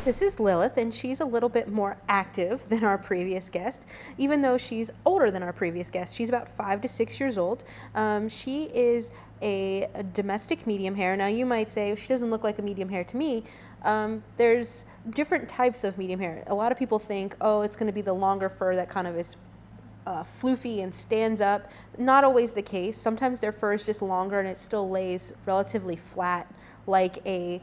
This is Lilith, and she's a little bit more active than our previous guest, even though she's older than our previous guest. She's about 5 to 6 years old. She is a domestic medium hair. Now, you might say, she doesn't look like a medium hair to me. There's different types of medium hair. A lot of people think, oh, it's going to be the longer fur that kind of is floofy and stands up. Not always the case. Sometimes their fur is just longer and it still lays relatively flat like a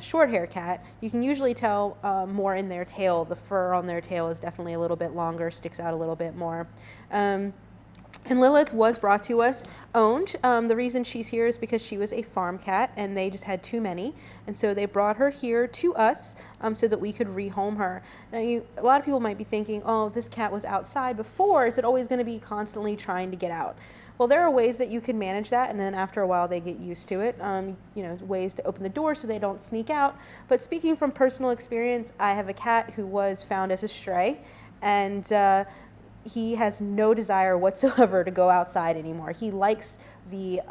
short hair cat. You can usually tell more in their tail. The fur on their tail is definitely a little bit longer, sticks out a little bit more. And Lilith was brought to us owned. The reason she's here is because she was a farm cat and they just had too many. And so they brought her here to us so that we could rehome her. Now, a lot of people might be thinking, oh, this cat was outside before. Is it always going to be constantly trying to get out? Well, there are ways that you can manage that, and then after a while they get used to it. Ways to open the door so they don't sneak out. But speaking from personal experience, I have a cat who was found as a stray, and he has no desire whatsoever to go outside anymore. He likes the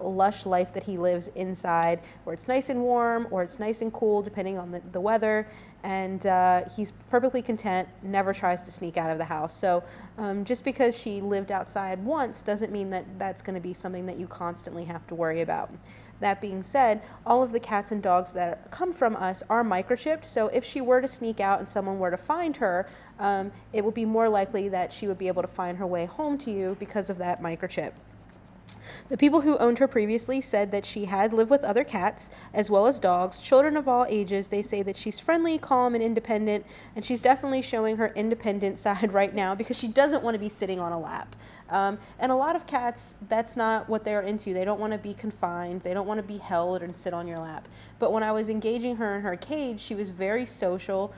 lush life that he lives inside, where it's nice and warm or it's nice and cool depending on the weather, and he's perfectly content, never tries to sneak out of the house. So just because she lived outside once doesn't mean that that's going to be something that you constantly have to worry about. That being said, all of the cats and dogs that come from us are microchipped, so if she were to sneak out and someone were to find her, it would be more likely that she would be able to find her way home to you because of that microchip. The people who owned her previously said that she had lived with other cats as well as dogs, children of all ages. They say that she's friendly, calm, and independent, and she's definitely showing her independent side right now because she doesn't want to be sitting on a lap. And a lot of cats, that's not what they're into. They don't want to be confined. They don't want to be held and sit on your lap. But when I was engaging her in her cage, she was very social.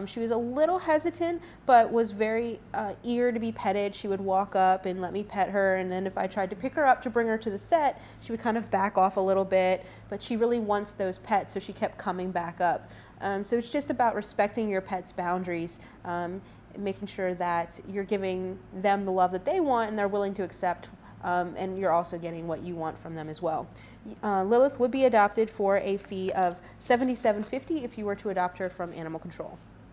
She was a little hesitant, but was very eager to be petted. She would walk up and let me pet her, and then if I tried to pick her up to bring her to the set, she would kind of back off a little bit, but she really wants those pets, so she kept coming back up. So it's just about respecting your pet's boundaries, making sure that you're giving them the love that they want and they're willing to accept, and you're also getting what you want from them as well. Lilith would be adopted for a fee of $77.50 if you were to adopt her from animal control.